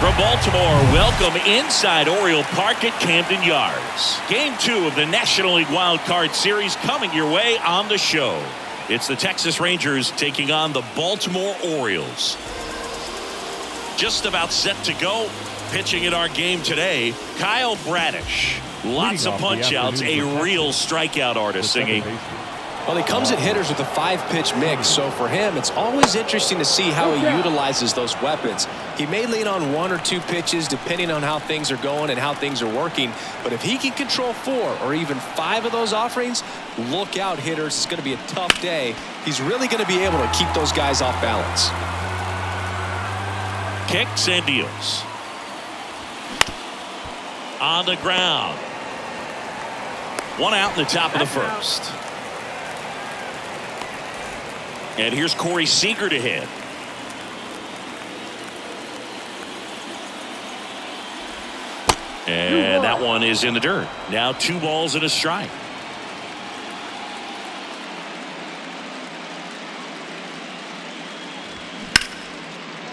From Baltimore, welcome inside Oriole Park at Camden Yards. Game 2 of the National League Wild Card Series coming your way on the show. It's the Texas Rangers taking on the Baltimore Orioles. Just about set to go. Pitching in our game today, Kyle Bradish. Lots of punch-outs, a real strikeout artist, Singy. Well, he comes at hitters with a 5-pitch mix, so for him, it's always interesting to see how he utilizes those weapons. He may lean on 1 or 2 pitches depending on how things are going and how things are working, but if he can control 4 or even 5 of those offerings, look out, hitters. It's going to be a tough day. He's really going to be able to keep those guys off balance. Kicks and deals. On the ground. 1 out in the top of the first. And here's Corey Seager to hit. And that one is in the dirt. Now 2 balls and a strike.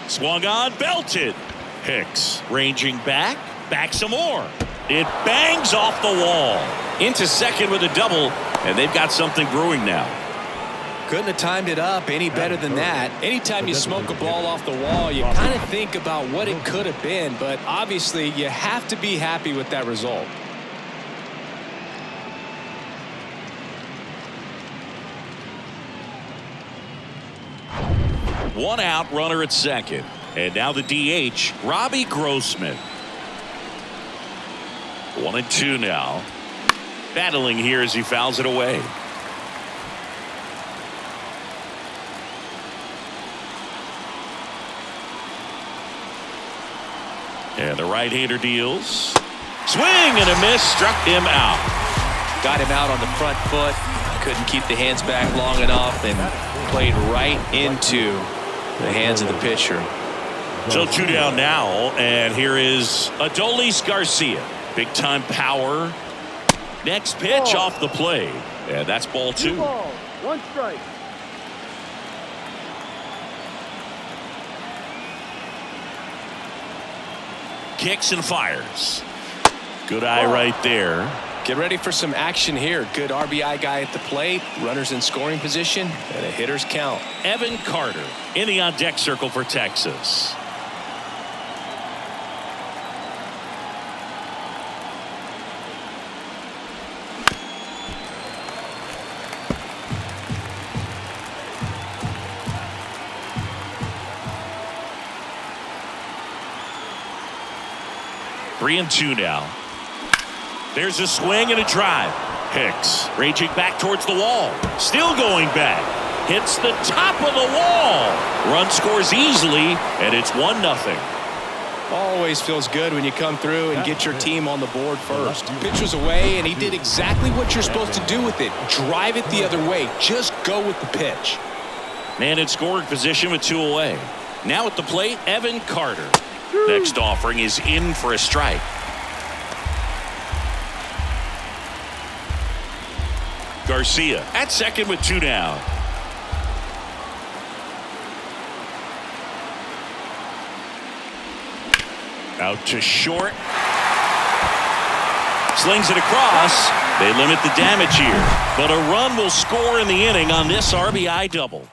Swung on, belted. Hicks ranging back some more. It bangs off the wall. Into second with a double, and they've got something brewing now. Couldn't have timed it up any better than that. Anytime you smoke a ball off the wall, you kind of think about what it could have been, but obviously you have to be happy with that result. One out, runner at second. And now the DH, Robbie Grossman. 1-2 now. Battling here as he fouls it away. And the right-hander deals. Swing and a miss, struck him out. Got him out on the front foot. Couldn't keep the hands back long enough and played right into the hands of the pitcher. So 2 down now, and here is Adolis Garcia. Big time power. Next pitch off the plate. And that's ball 2. 1 strike. Kicks and fires. Good eye right there. Get ready for some action here. Good RBI guy at the plate. Runners in scoring position and a hitter's count. Evan Carter in the on-deck circle for Texas. Three and 2 now. There's a swing and a drive. Hicks raging back towards the wall. Still going back. Hits the top of the wall. Run scores easily, and it's 1-0. Always feels good when you come through and get your team on the board first. Pitch was away, and he did exactly what you're supposed to do with it. Drive it the other way. Just go with the pitch. Man in scoring position with 2 away. Now at the plate, Evan Carter. Next offering is in for a strike. Garcia at second with 2 down. Out to short. Slings it across. They limit the damage here, but a run will score in the inning on this RBI double.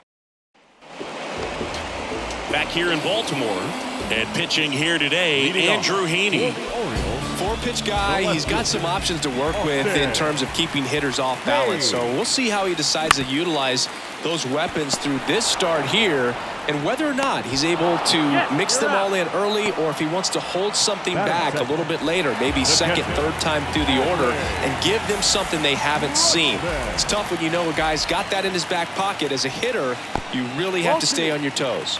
Back here in Baltimore. And pitching here today, Andrew Heaney. 4-pitch guy. He's got some options to work with in terms of keeping hitters off balance. So we'll see how he decides to utilize those weapons through this start here and whether or not he's able to mix them all in early or if he wants to hold something back a little bit later, maybe second, third time through the order and give them something they haven't seen. It's tough when you know a guy's got that in his back pocket. As a hitter, you really have to stay on your toes.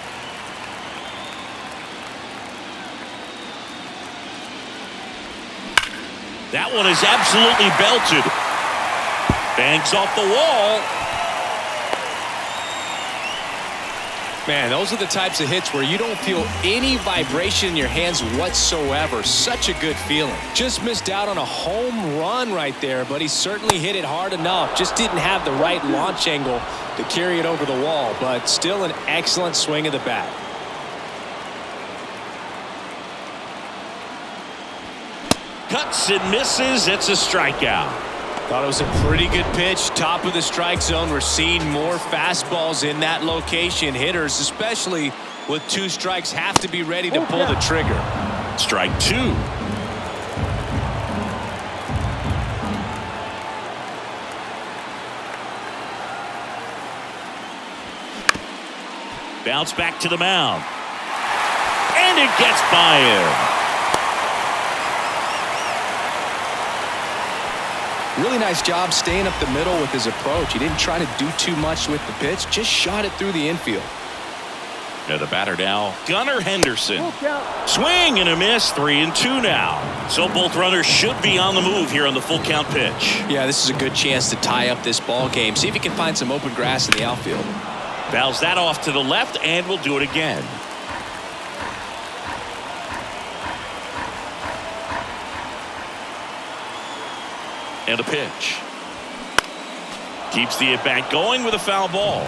That one is absolutely belted. Bangs off the wall. Man, those are the types of hits where you don't feel any vibration in your hands whatsoever. Such a good feeling. Just missed out on a home run right there, but he certainly hit it hard enough. Just didn't have the right launch angle to carry it over the wall, but still an excellent swing of the bat. Cuts and misses. It's a strikeout. Thought it was a pretty good pitch. Top of the strike zone. We're seeing more fastballs in that location. Hitters, especially with 2 strikes, have to be ready to pull the trigger. Strike 2. Bounce back to the mound. And it gets by him. Really nice job staying up the middle with his approach. He didn't try to do too much with the pitch, just shot it through the infield. Now the batter now, Gunnar Henderson. Swing and a miss, 3-2 now. So both runners should be on the move here on the full count pitch. Yeah, this is a good chance to tie up this ball game. See if he can find some open grass in the outfield. Fouls that off to the left, and we'll do it again. And a pitch. Keeps the at-bat going with a foul ball.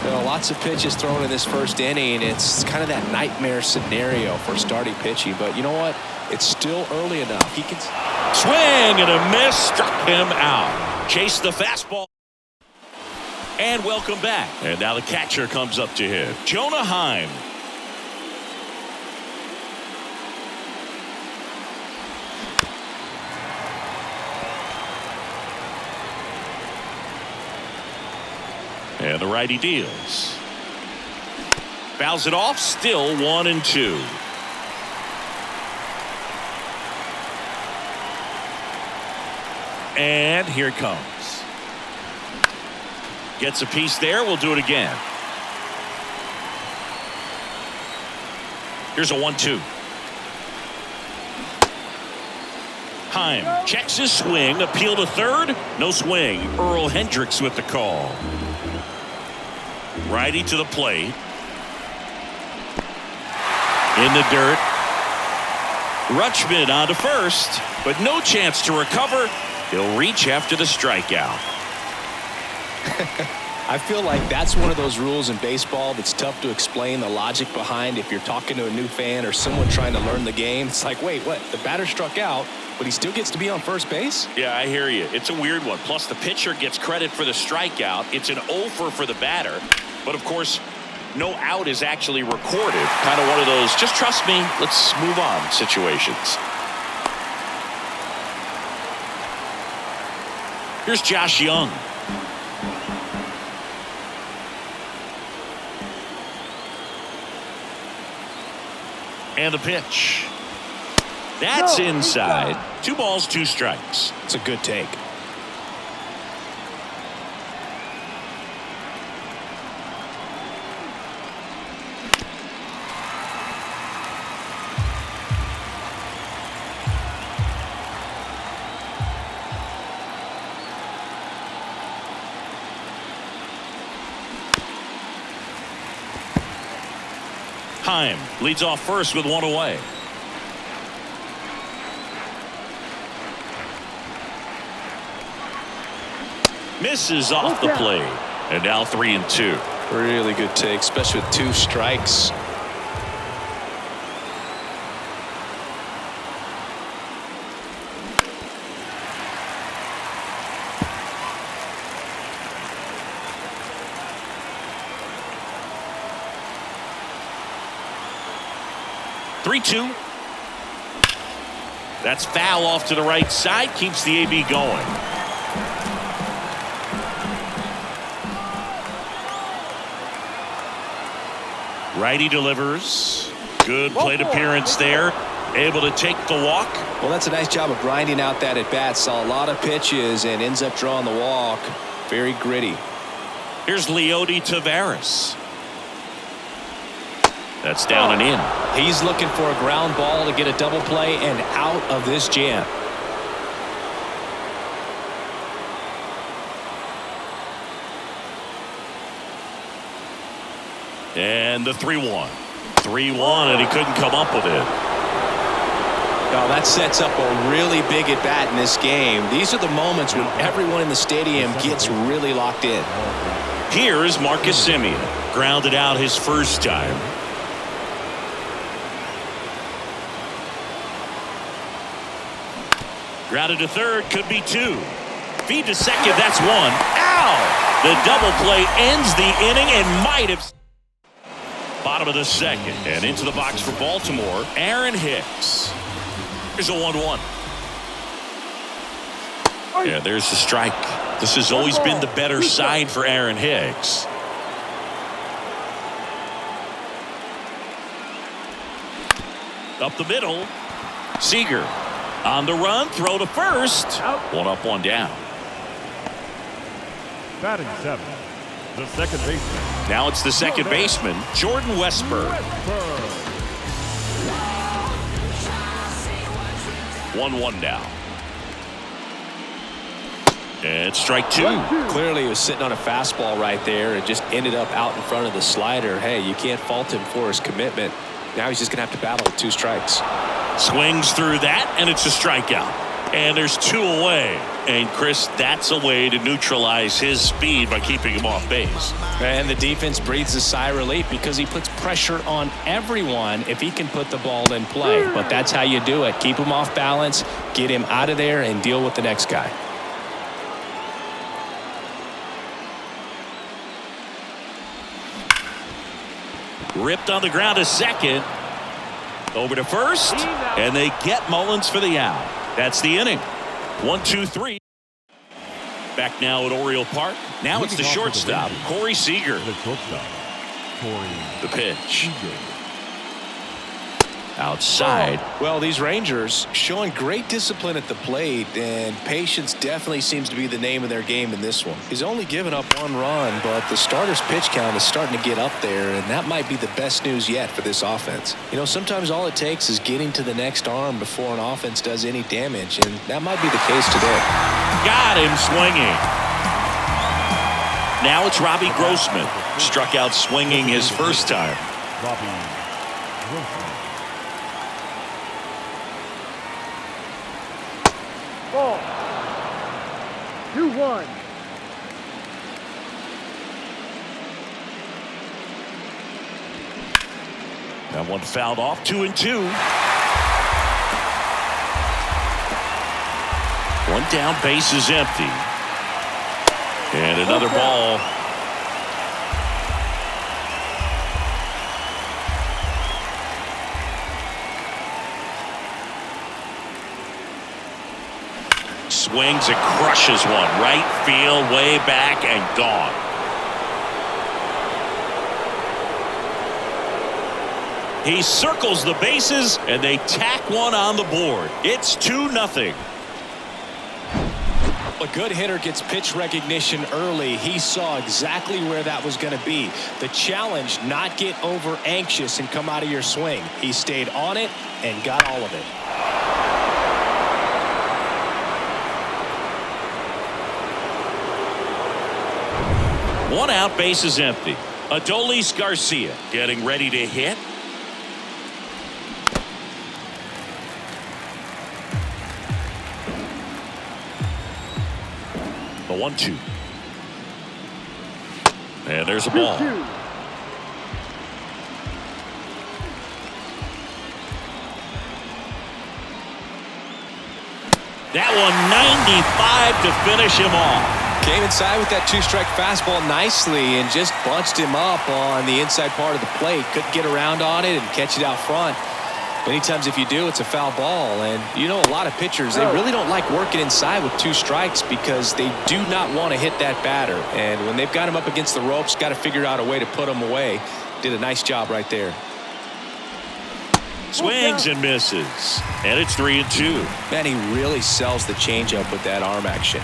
There are lots of pitches thrown in this first inning. It's kind of that nightmare scenario for starting pitching. But you know what? It's still early enough. He can swing and a miss. Struck him out. Chase the fastball. And welcome back. And now the catcher comes up to hit. Jonah Heim. And the righty deals. Fouls it off. Still 1-2. And here it comes. Gets a piece there. We'll do it again. Here's a 1-2. Heim checks his swing. Appeal to third. No swing. Earl Hendricks with the call. Righty to the plate. In the dirt. Rutschman on to first, but no chance to recover. He'll reach after the strikeout. I feel like that's one of those rules in baseball that's tough to explain the logic behind if you're talking to a new fan or someone trying to learn the game. It's like, wait, what? The batter struck out, but he still gets to be on first base? Yeah, I hear you. It's a weird one. Plus, the pitcher gets credit for the strikeout. It's an offer for the batter. But, of course, no out is actually recorded. Kind of one of those, just trust me, let's move on situations. Here's Josh Young. And the pitch. That's inside. 2 balls, 2 strikes. It's a good take. Heim leads off first with 1 away. Misses off the plate. And now 3-2. Really good take, especially with 2 strikes. That's foul off to the right side. Keeps the AB going. Righty delivers. Good plate appearance there. Able to take the walk. Well, that's a nice job of grinding out that at bat. Saw a lot of pitches and ends up drawing the walk. Very gritty. Here's Leody Taveras. That's down and in. He's looking for a ground ball to get a double play and out of this jam. And the 3-1. 3-1, and he couldn't come up with it. Now that sets up a really big at bat in this game. These are the moments when everyone in the stadium gets really locked in. Here is Marcus Semien. Grounded out his first time. Grounded to third, could be two. Feed to second, that's one. Ow! The double play ends the inning and might have. Bottom of the second, and into the box for Baltimore, Aaron Hicks. Here's a 1-1. Yeah, there's the strike. This has always been the better side for Aaron Hicks. Up the middle. Seager on the run, throw to first. One up, one down. Batting seventh, the second baseman. Now it's the second baseman, Jordan Westburg. 1-1 now. And strike two. Clearly he was sitting on a fastball right there and just ended up out in front of the slider. Hey, you can't fault him for his commitment. Now he's just going to have to battle with two strikes. Swings through that, and it's a strikeout. And there's two away. And Chris, that's a way to neutralize his speed by keeping him off base. And the defense breathes a sigh of relief because he puts pressure on everyone if he can put the ball in play. But that's how you do it. Keep him off balance, get him out of there, and deal with the next guy. Ripped on the ground to second. Over to first. And they get Mullins for the out. That's the inning. 1-2-3. Back now at Oriole Park. Now it's the shortstop, Corey Seager. The pitch. Outside. Well, these Rangers showing great discipline at the plate, and patience definitely seems to be the name of their game in this one. He's only given up one run, but the starter's pitch count is starting to get up there, and that might be the best news yet for this offense. You know, sometimes all it takes is getting to the next arm before an offense does any damage, and that might be the case today. Got him swinging. Now it's Robbie Grossman. Struck out swinging his first time. Robbie Grossman. Ball. 2-1. That one fouled off. 2-2. One down, base is empty. And another ball. Swings and crushes one. Right field, way back, and gone. He circles the bases, and they tack one on the board. It's 2-0. A good hitter gets pitch recognition early. He saw exactly where that was going to be. The challenge, not get over anxious and come out of your swing. He stayed on it and got all of it. One out, base is empty. Adolis Garcia getting ready to hit. The 1-2. And there's a ball. That one 95 to finish him off. Came inside with that two-strike fastball nicely and just bunched him up on the inside part of the plate. Couldn't get around on it and catch it out front. Many times if you do, it's a foul ball. And you know, a lot of pitchers, they really don't like working inside with two strikes because they do not want to hit that batter. And when they've got him up against the ropes, got to figure out a way to put him away. Did a nice job right there. Swings and misses. And it's 3-2. Man, he really sells the changeup with that arm action.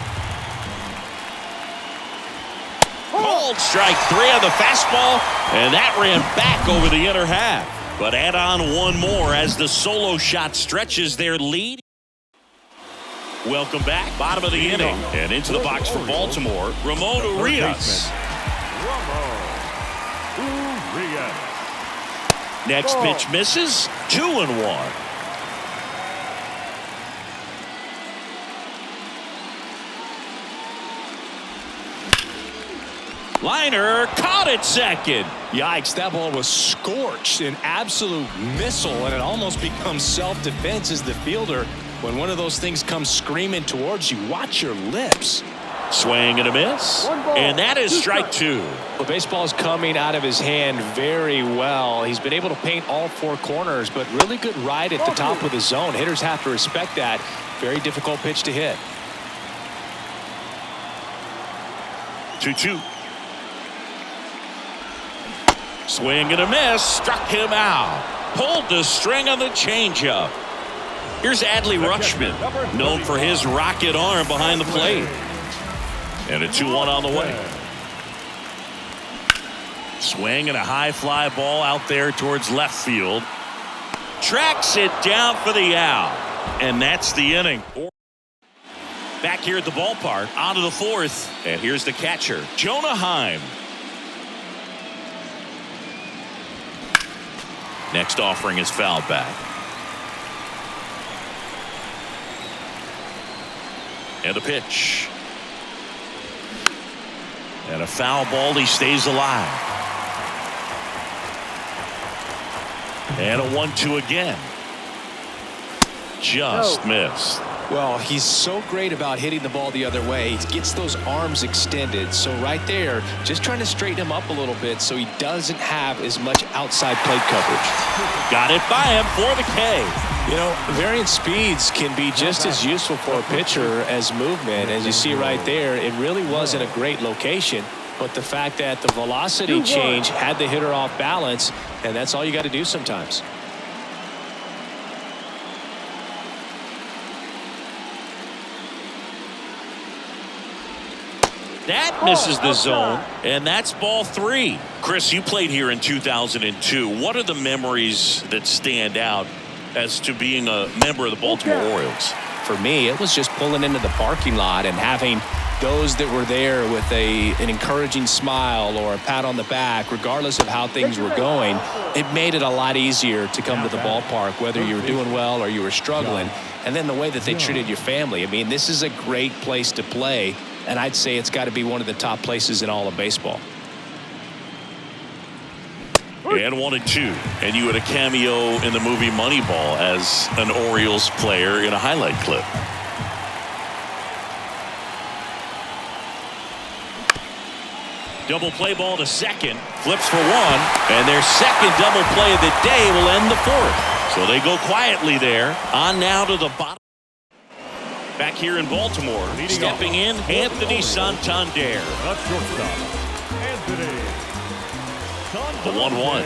Called strike three on the fastball, and that ran back over the inner half. But add on one more as the solo shot stretches their lead. Welcome back, bottom of the inning, and into the box for Baltimore, Ramon Urias. Next pitch misses, 2-1. Liner caught it second. Yikes, that ball was scorched, an absolute missile, and it almost becomes self-defense as the fielder When one of those things comes screaming towards you, watch your lips. Swing and a miss. And that is strike two. The baseball is coming out of his hand very well. He's been able to paint all four corners, but really good ride at the top of the zone. Hitters have to respect that. Very difficult pitch to hit. 2-2. Swing and a miss. Struck him out. Pulled the string on the changeup. Here's Adley Rutschman, known for his rocket arm behind the plate. And a 2-1 on the way. Swing and a high fly ball out there towards left field. Tracks it down for the out. And that's the inning. Back here at the ballpark, on to the fourth. And here's the catcher, Jonah Heim. Next offering is fouled back. And a pitch. And a foul ball. He stays alive. And a 1-2 again. Just missed. Well, he's so great about hitting the ball the other way. He gets those arms extended. So right there, just trying to straighten him up a little bit so he doesn't have as much outside plate coverage. Got it by him for the K. You know, varying speeds can be just as useful for a pitcher as movement. As you see right there, it really wasn't a great location. But the fact that the velocity change had the hitter off balance, and that's all you got to do sometimes. That misses the zone, and that's ball three. Chris, you played here in 2002. What are the memories that stand out as to being a member of the Baltimore Orioles? For me, it was just pulling into the parking lot and having those that were there with an encouraging smile or a pat on the back, regardless of how things were going. It made it a lot easier to come to the ballpark, whether you were doing well or you were struggling. And then the way that they treated your family. I mean, this is a great place to play. And I'd say it's got to be one of the top places in all of baseball. And 1-2. And you had a cameo in the movie Moneyball as an Orioles player in a highlight clip. Double play ball to second. Flips for one. And their second double play of the day will end the fourth. So they go quietly there. On now to the bottom. Back here in Baltimore, stepping in, Anthony Santander. The 1-1.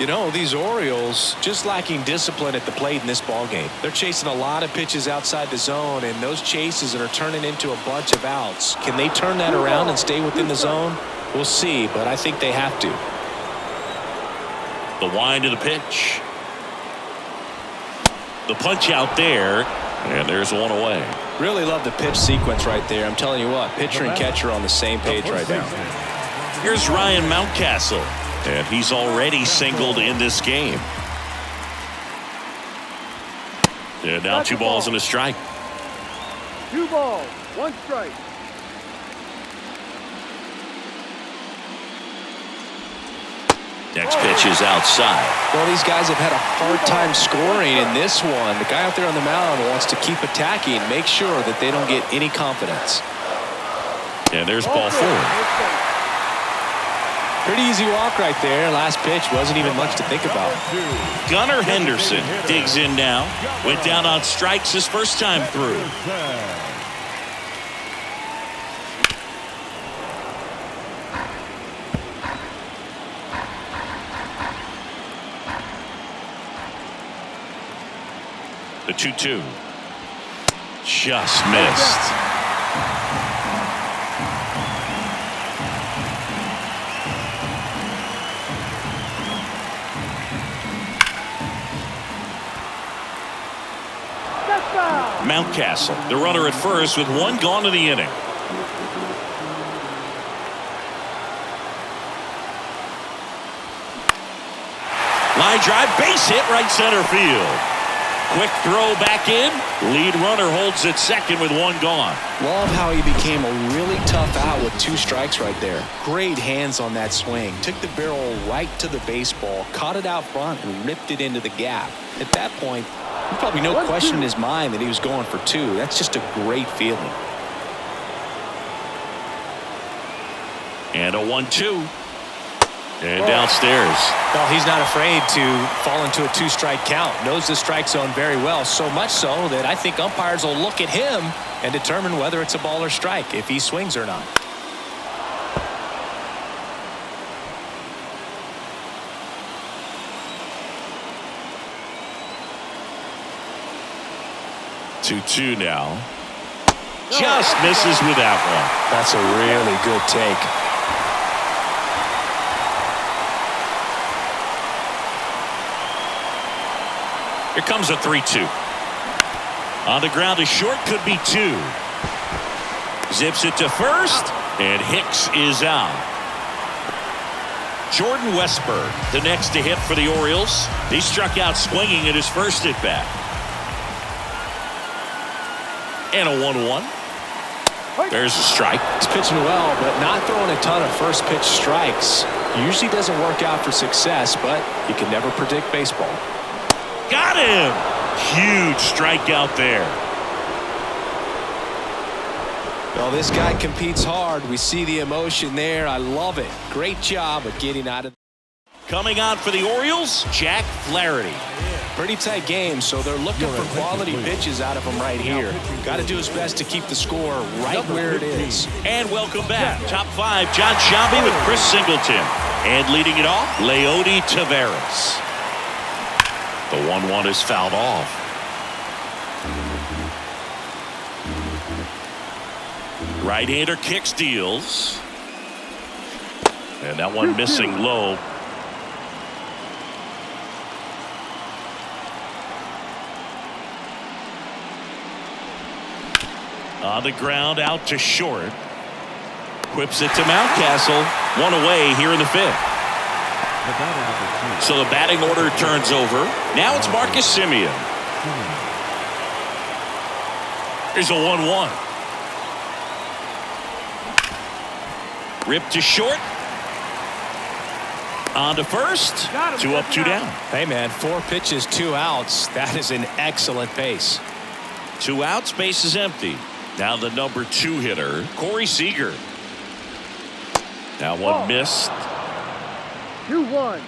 You know, these Orioles just lacking discipline at the plate in this ballgame. They're chasing a lot of pitches outside the zone, and those chases are turning into a bunch of outs. Can they turn that around and stay within the zone? We'll see, but I think they have to. The wind of the pitch. The punch out there, and there's one away. Really love the pitch sequence right there. I'm telling you what, pitcher and catcher are on the same page right now. Here's Ryan Mountcastle, and he's already singled in this game. And now 2 balls and a strike. 2 balls, 1 strike. Next pitch is outside. Well, these guys have had a hard time scoring in this one. The guy out there on the mound wants to keep attacking, make sure that they don't get any confidence. And there's ball 4. Pretty easy walk right there. Last pitch wasn't even much to think about. Gunnar Henderson digs in now. Went down on strikes his first time through. The 2-2. Just missed. Mountcastle, the runner at first with 1 gone in the inning. Line drive, base hit, right center field. Quick throw back in. Lead runner holds at second with one gone. Love how he became a really tough out with 2 strikes right there. Great hands on that swing. Took the barrel right to the baseball, caught it out front, and ripped it into the gap. At that point, there's probably no question in his mind that he was going for 2. That's just a great feeling. And a 1-2. And downstairs. Well, he's not afraid to fall into a 2-strike count. Knows the strike zone very well, so much so that I think umpires will look at him and determine whether it's a ball or strike, if he swings or not. Two now. Just misses with that one. That's a really good take. Here comes a 3-2. On the ground to short, could be 2. Zips it to first, and Hicks is out. Jordan Westburg, the next to hit for the Orioles. He struck out swinging at his first at bat. And a 1-1. There's a strike. He's pitching well, but not throwing a ton of first pitch strikes. Usually doesn't work out for success, but you can never predict baseball. Got him! Huge strikeout there. Well, this guy competes hard. We see the emotion there. I love it. Great job of getting out of. Coming on for the Orioles, Jack Flaherty. Pretty tight game, so they're looking for quality pitches out of him right here. Got to do his best to keep the score right where it is. And welcome back. Top 5, John Sciambi with Chris Singleton. And leading it off, Leody Taveras. The 1-1 is fouled off. Right-hander kicks, deals. And that one missing low. On the ground, out to short. Whips it to Mountcastle. 1 away here in the 5th. So the batting order turns over. Now it's Marcus Semien. Here's a 1-1. Ripped to short. On to first. 2 up, 2 down. Hey, man, 4 pitches, 2 outs. That is an excellent pace. 2 outs, base is empty. Now the number 2 hitter, Corey Seager. Now one missed. 2-1.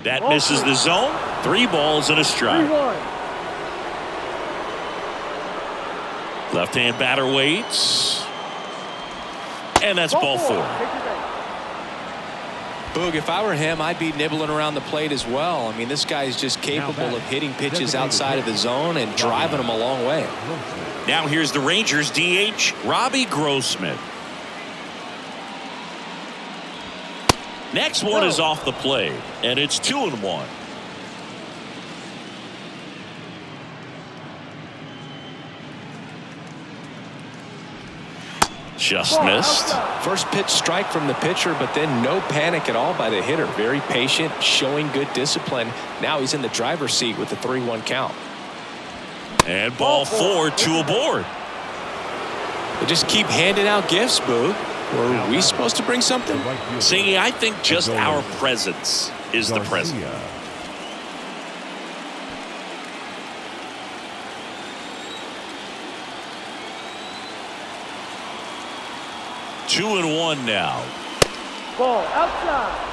That misses the zone. 3 balls and a strike. 3-1. Left-hand batter waits. And that's ball 4. Boog, if I were him, I'd be nibbling around the plate as well. I mean, this guy is just capable of hitting pitches outside of the zone and driving them a long way. Now here's the Rangers DH, Robbie Grossman. Next one is off the plate, and it's 2-1. Just missed. First pitch strike from the pitcher, but then no panic at all by the hitter. Very patient, showing good discipline. Now he's in the driver's seat with the 3-1 count. And ball 4, 2 aboard. They just keep handing out gifts, Boog. Were we supposed to bring something? See, I think just our presence is the present. 2-1 now. Ball outside.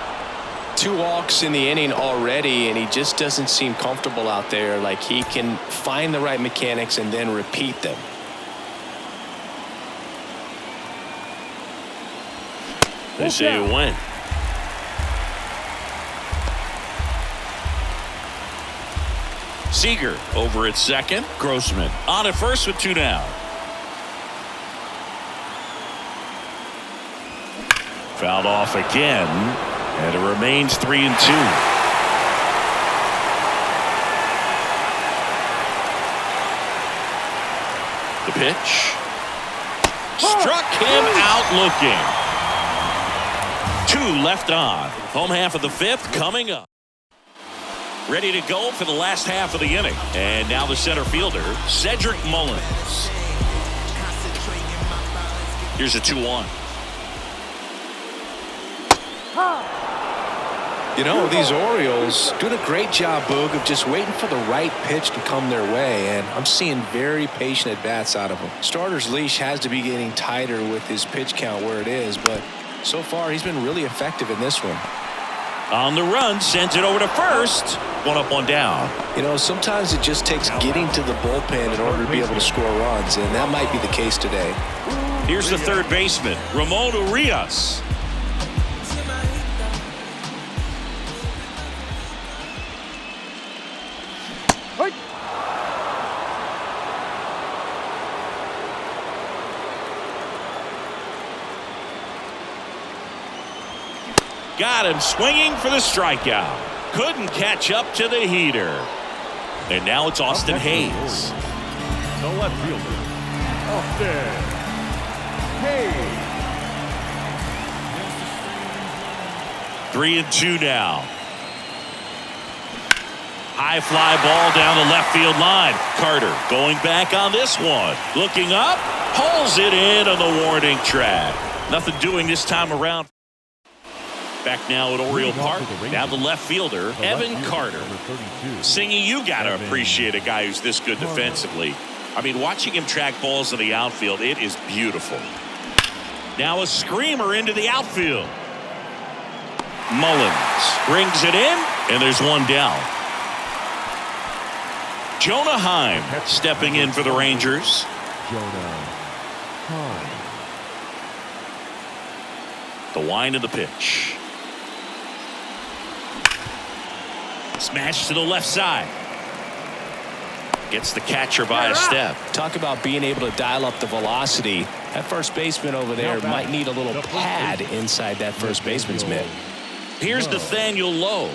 2 walks in the inning already, and he just doesn't seem comfortable out there. Like he can find the right mechanics and then repeat them. They say it went. Seager over at second. Grossman on at first with 2 down. Fouled off again, and it remains 3-2. The pitch. Struck him out looking. 2 left on. Home half of the 5th coming up. Ready to go for the last half of the inning. And now the center fielder, Cedric Mullins. Here's a 2-1. You know, these Orioles doing a great job, Boog, of just waiting for the right pitch to come their way, and I'm seeing very patient at-bats out of them. Starter's leash has to be getting tighter with his pitch count where it is, but so far he's been really effective in this one. On the run, sends it over to first. 1 up, 1 down. You know, sometimes it just takes getting to the bullpen in order to be able to score runs, and that might be the case today. Here's the third baseman, Ramon Urias. Got him swinging for the strikeout. Couldn't catch up to the heater. And now it's Austin Hayes. The left fielder, Austin Hayes. 3-2 now. High fly ball down the left field line. Carter going back on this one. Looking up, pulls it in on the warning track. Nothing doing this time around. Back now at Oriole Park. Now the left fielder, Evan Carter. Singy, you got to appreciate a guy who's this good defensively. I mean, watching him track balls in the outfield, it is beautiful. Now a screamer into the outfield. Mullins brings it in, and there's 1 down. Jonah Heim stepping in for the Rangers. The wind of the pitch. Smash to the left side. Gets the catcher by a step. Talk about being able to dial up the velocity. That first baseman over there might need a little pad inside that first baseman's mitt. Here's Nathaniel Lowe.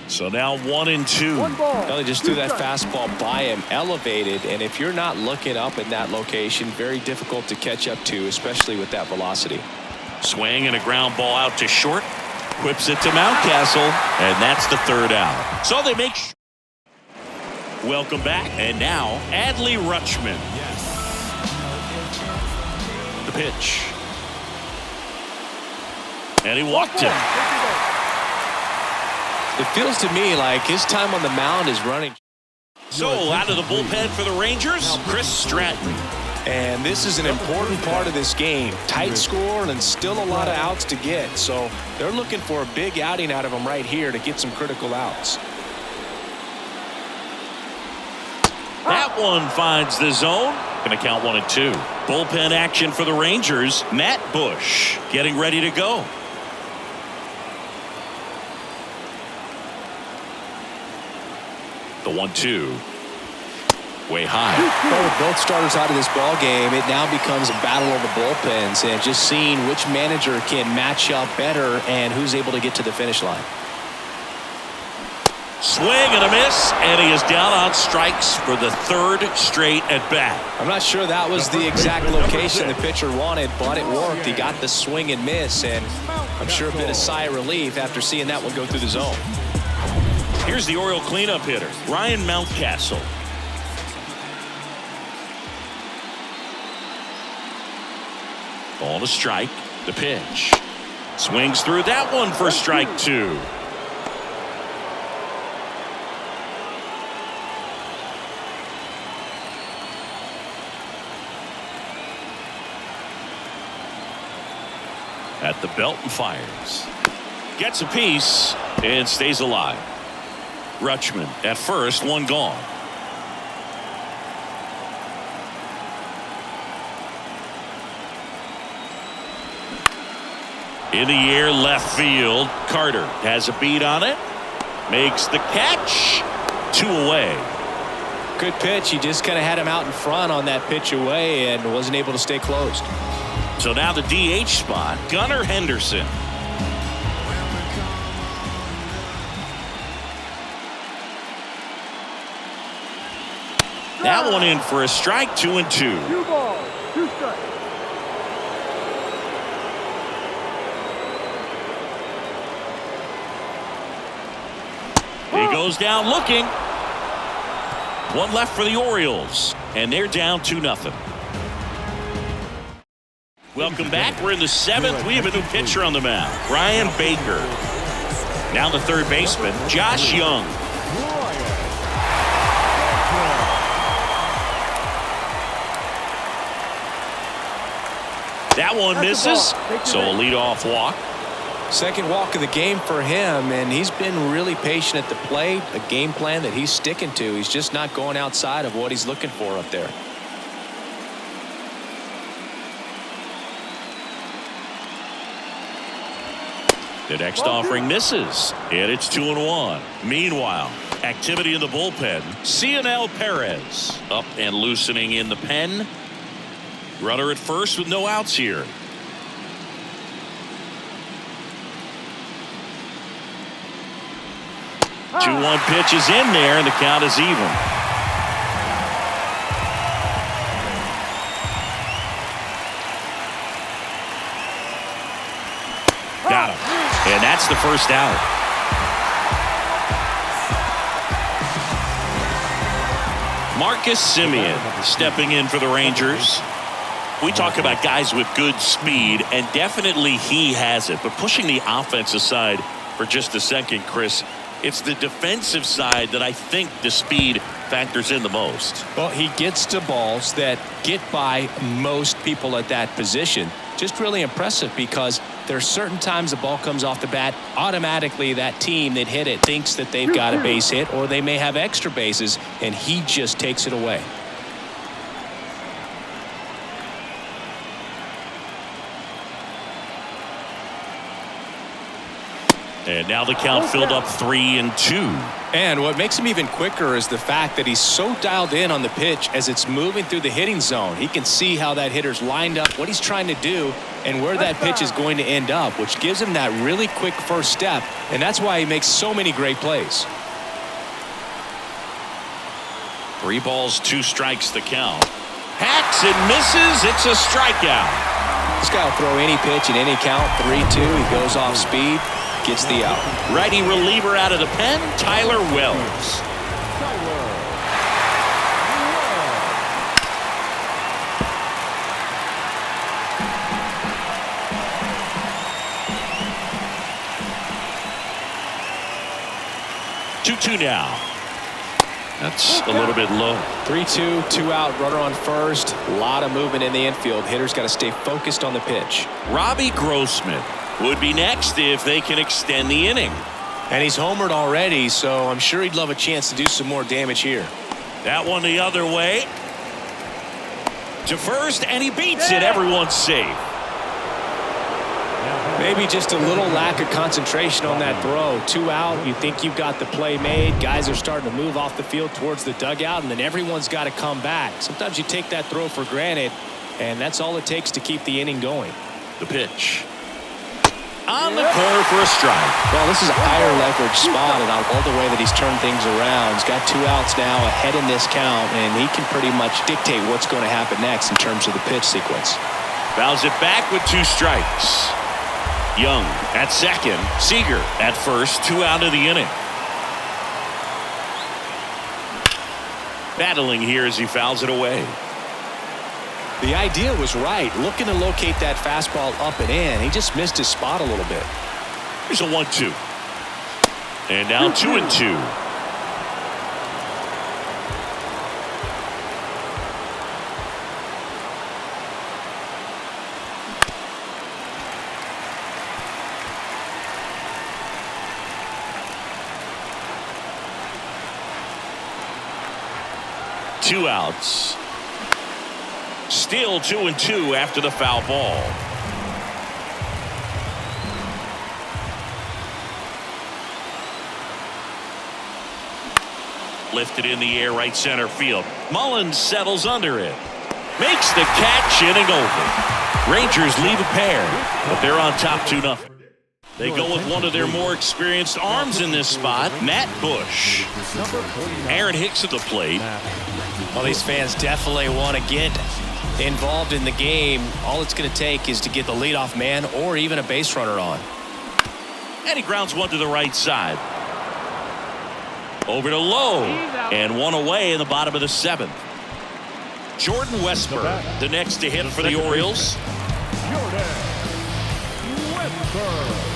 So now 1-2. Well, they just threw that fastball by him, elevated, and if you're not looking up in that location, very difficult to catch up to, especially with that velocity. Swing and a ground ball out to short. Whips it to Mountcastle, and that's the 3rd out. So they make. Welcome back, and now Adley Rutschman. The pitch. And he walked him. It feels to me like his time on the mound is running. So out of the bullpen for the Rangers, Chris Stratton. And this is an important part of this game. Tight score and still a lot of outs to get. So they're looking for a big outing out of him right here to get some critical outs. That one finds the zone. Going to count 1-2. Bullpen action for the Rangers. Matt Bush getting ready to go. The 1-2. Way high. Well, with both starters out of this ball game, it now becomes a battle of the bullpens and just seeing which manager can match up better and who's able to get to the finish line. Swing and a miss, and he is down on strikes for the 3rd straight at bat. I'm not sure that was the exact location the pitcher wanted, but it worked. He got the swing and miss, and I'm sure a bit of sigh of relief after seeing that one go through the zone. Here's the Oriole cleanup hitter, Ryan Mountcastle. Ball to strike. The pitch. Swings through that one for strike 2. At the belt and fires. Gets a piece and stays alive. Rutschman at first, 1 gone. In the air, left field. Carter has a beat on it. Makes the catch. 2 away. Good pitch. He just kind of had him out in front on that pitch away and wasn't able to stay closed. So now the DH spot, Gunnar Henderson. That one in for a strike, 2-2. 2 balls, 2 strikes. He goes down looking. One left for the Orioles, and they're down 2-0. Welcome back. We're in the 7th. We have a new pitcher on the mound, Ryan Baker. Now the third baseman, Josh Young. That one misses, so a leadoff walk. Second walk of the game for him, and he's been really patient at the plate. A game plan that he's sticking to. He's just not going outside of what he's looking for up there. The next offering misses, and it's 2-1. Meanwhile, activity in the bullpen. Cionel Perez up and loosening in the pen. Runner at first with no outs here. 2-1 pitch is in there, and the count is even. Got him. And that's the first out. Marcus Semien stepping in for the Rangers. We talk about guys with good speed, and definitely he has it. But pushing the offense aside for just a second, Chris, it's the defensive side that I think the speed factors in the most. Well, he gets to balls that get by most people at that position. Just really impressive because there are certain times the ball comes off the bat, automatically that team that hit it thinks that they've got a base hit or they may have extra bases, and he just takes it away. And now the count filled up 3-2. And what makes him even quicker is the fact that he's so dialed in on the pitch as it's moving through the hitting zone. He can see how that hitter's lined up, what he's trying to do, and where that pitch is going to end up, which gives him that really quick first step, and that's why he makes so many great plays. 3 balls, 2 strikes the count. Hacks and misses. It's a strikeout. This guy will throw any pitch in any count. 3-2. He goes off speed. Gets the out. Righty reliever out of the pen, Tyler Wells. 2-2 now. That's a little bit low. 3-2, 2 out, runner on first. A lot of movement in the infield. Hitter's got to stay focused on the pitch. Robbie Grossman would be next if they can extend the inning. And he's homered already, so I'm sure he'd love a chance to do some more damage here. That one the other way. To first, and he beats it. Everyone's safe. Maybe just a little lack of concentration on that throw. 2 out, you think you've got the play made. Guys are starting to move off the field towards the dugout, and then everyone's got to come back. Sometimes you take that throw for granted, and that's all it takes to keep the inning going. The pitch. On the corner for a strike. Well, this is a higher leverage spot, and I love the way that he's turned things around. He's got 2 outs now ahead in this count, and he can pretty much dictate what's going to happen next in terms of the pitch sequence. Fouls it back with 2 strikes. Young at second, Seager at first, 2 out of the inning. Battling here as he fouls it away. The idea was right, looking to locate that fastball up and in. He just missed his spot a little bit. Here's a 1-2. And now 2-2. Two outs. Still 2-2 after the foul ball. Lifted in the air, right center field. Mullins settles under it. Makes the catch, inning over. Rangers leave a pair, but they're on top 2-0. They go with one of their more experienced arms in this spot, Matt Bush. Aaron Hicks at the plate. Well, these fans definitely want to get involved in the game. All it's going to take is to get the leadoff man or even a base runner on. And he grounds one to the right side. Over to Lowe. And one away in the bottom of the 7th. Jordan Westburg, the next to hit for the Orioles. Jordan Westburg.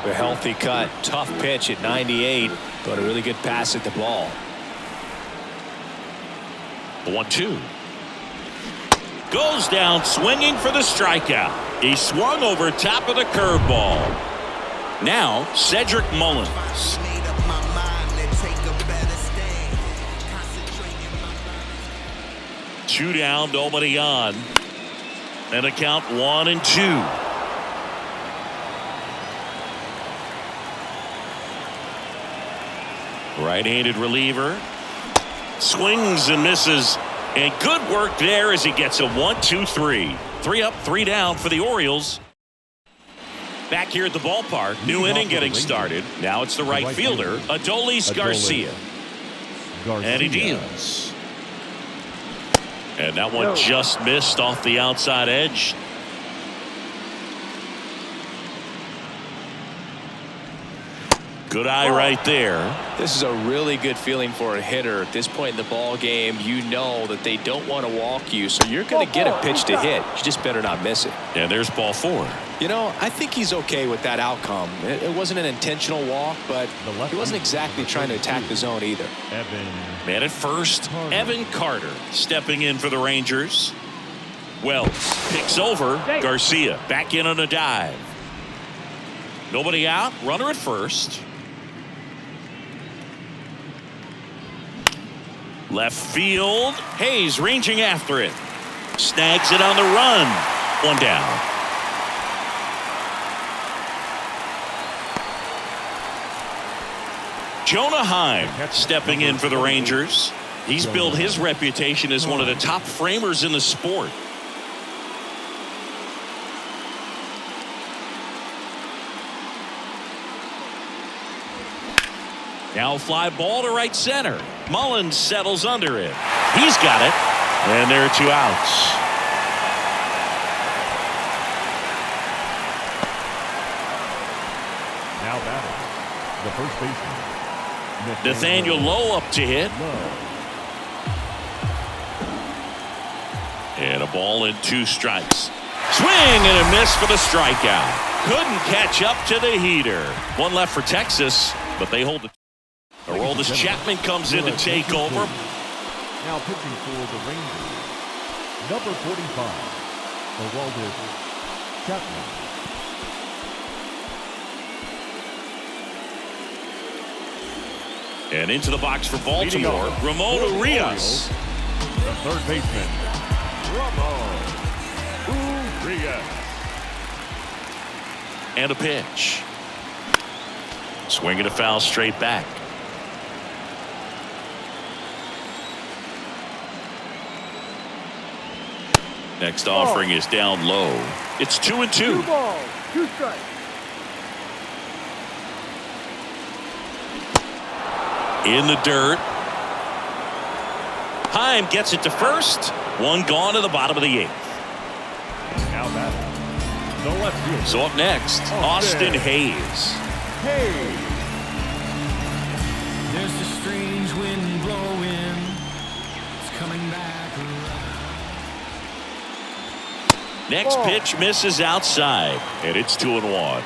A healthy cut, tough pitch at 98, but a really good pass at the ball. 1-2. Goes down swinging for the strikeout. He swung over top of the curveball. Now Cedric Mullins. 2 down, nobody on. And a count 1-2. Right-handed reliever. Swings and misses. And good work there as he gets a 1-2-3. 3 up, 3 down for the Orioles. Back here at the ballpark, new inning getting started. Now it's the right fielder, Adolis Garcia. And he deals. And that one just missed off the outside edge. Good eye right there. This is a really good feeling for a hitter. At this point in the ball game, you know that they don't want to walk you, so you're going to get a pitch to hit. You just better not miss it. And there's ball 4. You know, I think he's okay with that outcome. It wasn't an intentional walk, but he wasn't exactly trying to attack the zone either. Man at first, Evan Carter stepping in for the Rangers. Wells picks over Garcia. Back in on a dive. Nobody out. Runner at first. Left field. Hayes ranging after it. Snags it on the run. 1 down. Jonah Heim stepping in for the Rangers. He's built his reputation as one of the top framers in the sport. Now fly ball to right center. Mullins settles under it. He's got it. And there are 2 outs. Now batting, the first baseman, Nathaniel Lowe up to hit. And a ball and 2 strikes. Swing and a miss for the strikeout. Couldn't catch up to the heater. 1 left for Texas, but they hold it. Aroldis Chapman comes in to take over. Now pitching for the Rangers, number 45, Aroldis Chapman. And into the box for Baltimore, Ramon Urias. The third baseman, Ramon Urias. And a pitch. Swinging a foul straight back. Next offering is down low. It's 2-2. 2 balls, 2 strikes. In the dirt. Heim gets it to first. 1 gone to the bottom of the 8th. Now batting, the left field. So up next, Austin Hayes. Hayes. There's a strange wind blowing. It's coming back around. Next pitch misses outside, and it's 2-1.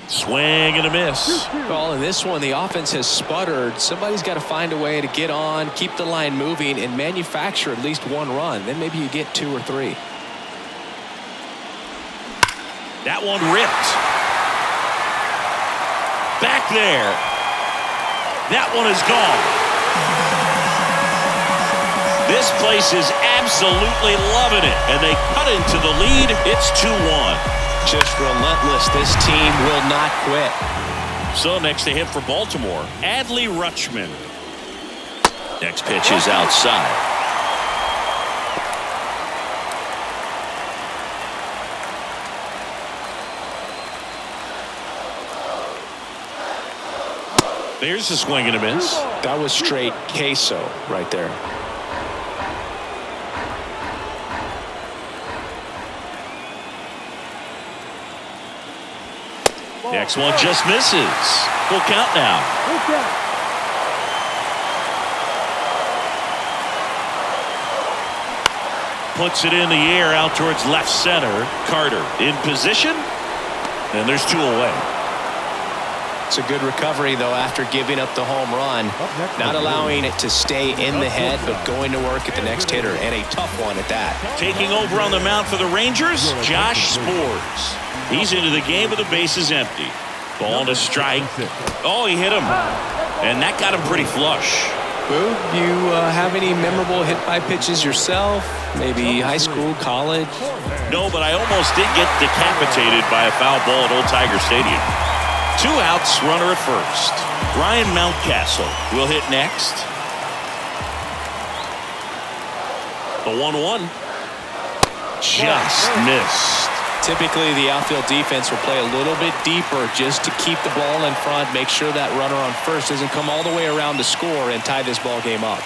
Swing and a miss. Well, in this one, the offense has sputtered. Somebody's got to find a way to get on, keep the line moving, and manufacture at least 1 run. Then maybe you get 2 or 3. That one ripped. Back there. That one is gone. This place is absolutely loving it, and they cut into the lead. It's 2-1. Just relentless. This team will not quit. So next to hit for Baltimore, Adley Rutschman. Next pitch is outside. There's a swing and a miss. That was straight queso right there. Next one just misses. Full count now. Puts it in the air out towards left center. Carter in position. And there's 2 away. It's a good recovery, though, after giving up the home run. Not allowing it to stay in the head, but going to work at the next hitter, and a tough one at that. Taking over on the mound for the Rangers, Josh Spores. He's into the game with the bases empty. Ball to strike. Oh, he hit him. And that got him pretty flush. Boo, you have any memorable hit-by pitches yourself? Maybe high school, college? No, but I almost did get decapitated by a foul ball at Old Tiger Stadium. 2 outs, runner at first. Ryan Mountcastle will hit next. The 1-1. Just missed. Typically, the outfield defense will play a little bit deeper just to keep the ball in front, make sure that runner on first doesn't come all the way around to score and tie this ball game up.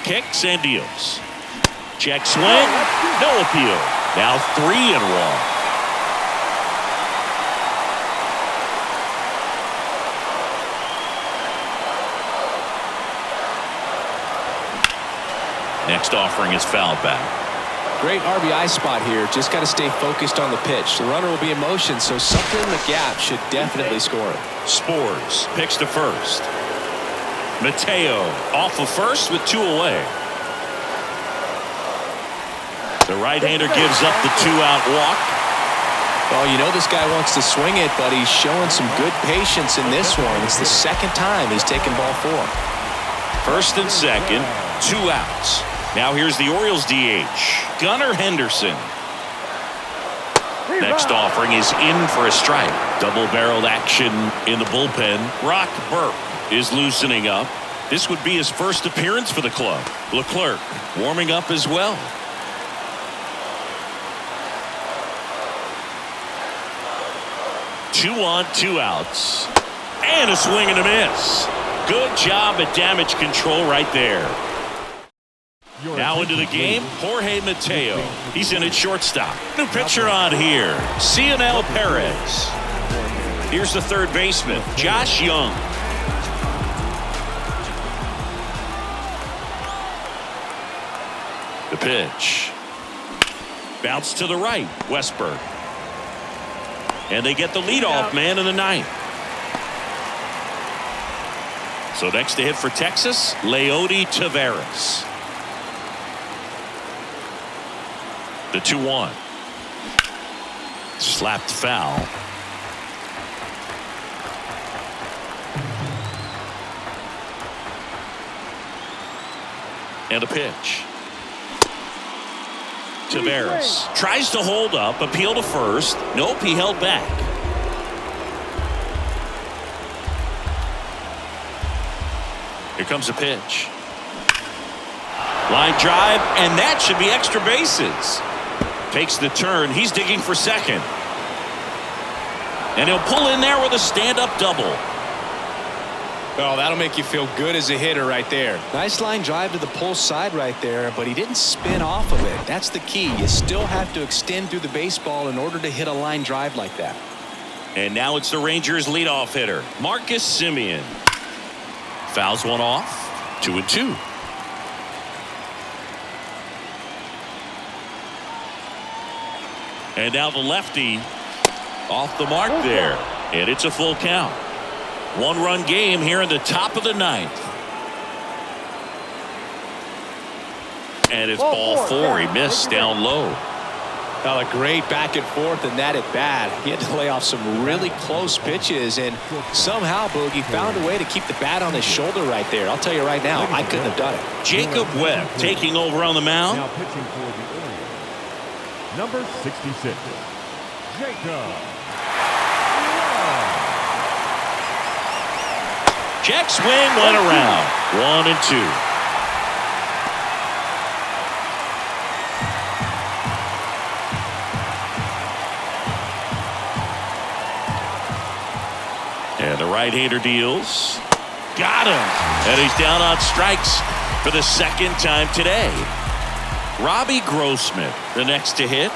Kicks and deals. Check swing. No appeal. Now 3-1. Next offering is fouled back. Great RBI spot here. Just got to stay focused on the pitch. The runner will be in motion, so something in the gap should definitely score it. Spores picks to first. Mateo off of first with 2 away. The right-hander gives up the 2-out walk. Well, you know this guy wants to swing it, but he's showing some good patience in this one. It's the second time he's taken ball 4. First and second, 2 outs. Now here's the Orioles DH, Gunnar Henderson. Next offering is in for a strike. Double-barreled action in the bullpen. Brock Burke is loosening up. This would be his first appearance for the club. Leclerc warming up as well. Two on, 2 outs. And a swing and a miss. Good job at damage control right there. Now into the game, Jorge Mateo. He's in at shortstop. New pitcher on here, Cionel Perez. Here's the third baseman, Josh Young. The pitch. Bounce to the right, Westberg. And they get the leadoff man in the 9th. So next to hit for Texas, Leody Taveras. The 2-1. Slapped foul. And a pitch. Taveras tries to hold up, appeal to first. Nope, he held back. Here comes a pitch. Line drive, and that should be extra bases. Takes the turn. He's digging for second. And he'll pull in there with a stand-up double. Oh, that'll make you feel good as a hitter right there. Nice line drive to the pull side right there, but he didn't spin off of it. That's the key. You still have to extend through the baseball in order to hit a line drive like that. And now it's the Rangers' leadoff hitter, Marcus Semien. Fouls one off. 2-2. And now the lefty off the mark there. And it's a full count. 1-run game here in the top of the 9th. And it's ball 4. He missed down low. Well, a great back and forth in that at bat. He had to lay off some really close pitches, and somehow Boogie found a way to keep the bat on his shoulder right there. I'll tell you right now, I couldn't have done it. Jacob Webb taking over on the mound. Now pitching for the Orioles, number 66, Jacob. Check swing, went around. 1-2. And the right-hander deals. Got him. And he's down on strikes for the second time today. Robbie Grossman, the next to hit.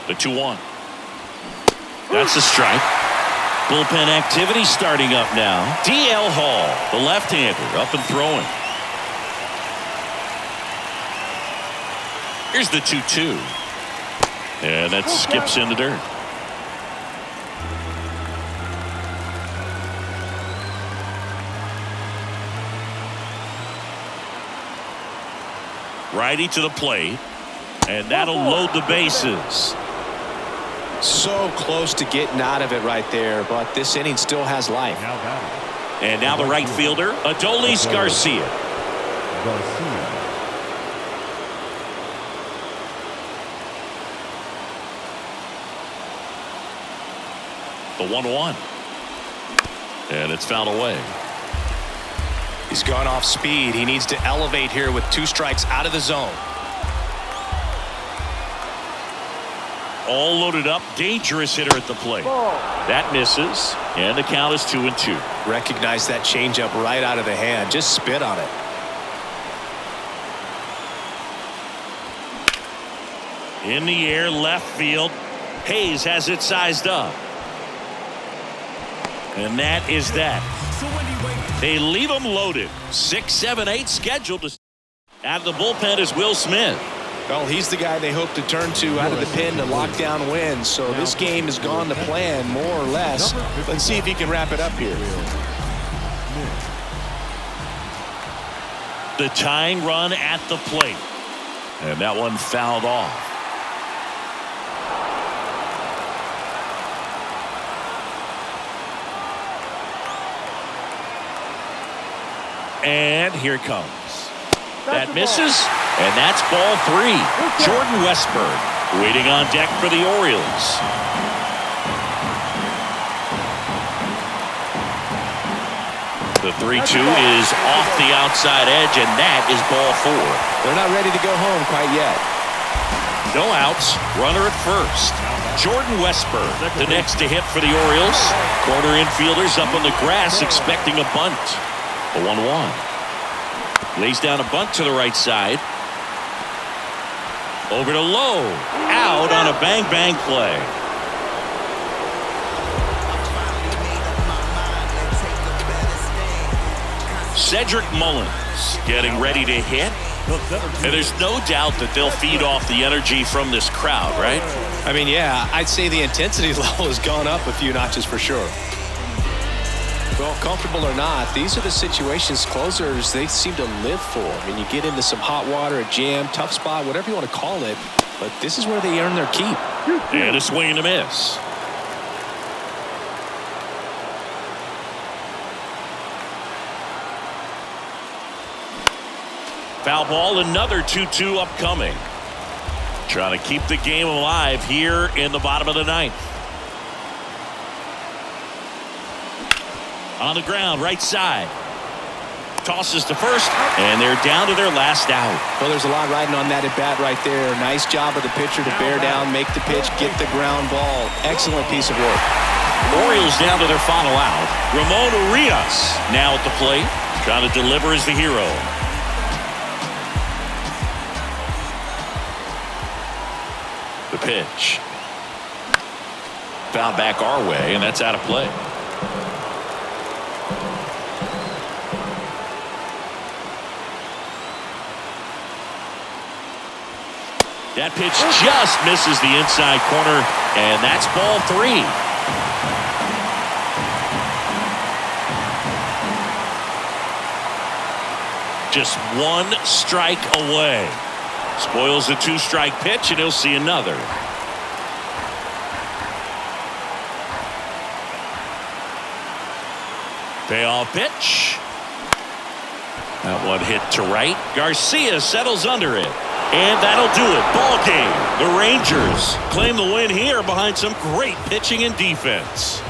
The 2-1. That's a strike. Bullpen activity starting up now. DL Hall, the left-hander, up and throwing. Here's the 2-2. And that skips in the dirt. Righty to the plate. And that'll load the bases. So close to getting out of it right there, but this inning still has life. And now the right fielder, Adolis Garcia. The 1-1. And it's fouled away. He's gone off speed. He needs to elevate here with 2 strikes out of the zone. All loaded up. Dangerous hitter at the plate. That misses. And the count is 2-2. Recognize that changeup right out of the hand. Just spit on it. In the air, left field. Hayes has it sized up. And that is that. They leave them loaded. 6, 7, 8 scheduled to. Out of the bullpen is Will Smith. Well, he's the guy they hope to turn to out of the pen to lock down wins. So this game has gone to plan more or less. Let's see if he can wrap it up here. The tying run at the plate. And that one fouled off. And here it comes. That misses, and that's ball 3. Jordan Westburg waiting on deck for the Orioles. The 3-2 is off the outside edge, and that is ball 4. They're not ready to go home quite yet. No outs, runner at first. Jordan Westburg, the next to hit for the Orioles. Corner infielders up on the grass expecting a bunt. The 1-1. Lays down a bunt to the right side. Over to Lowe. Out on a bang-bang play. Cedric Mullins getting ready to hit. And there's no doubt that they'll feed off the energy from this crowd, right? I mean, yeah, I'd say the intensity level has gone up a few notches for sure. Well, comfortable or not, these are the situations closers they seem to live for. I mean, you get into some hot water, a jam, tough spot, whatever you want to call it, but this is where they earn their keep. And a swing and a miss. Foul ball, another 2-2 upcoming. Trying to keep the game alive here in the bottom of the 9th. On the ground, right side. Tosses to first, and they're down to their last out. Well, there's a lot riding on that at bat right there. Nice job of the pitcher to bear down, make the pitch, get the ground ball. Excellent piece of work. Orioles down to their final out. Ramon Urias now at the plate, trying to deliver as the hero. The pitch. Fouled back our way, and that's out of play. That pitch just misses the inside corner, and that's ball 3. just one strike away. Spoils a 2-strike pitch, and he'll see another. Payoff pitch. That one hit to right. Garcia settles under it. And that'll do it. Ball game. The Rangers claim the win here behind some great pitching and defense.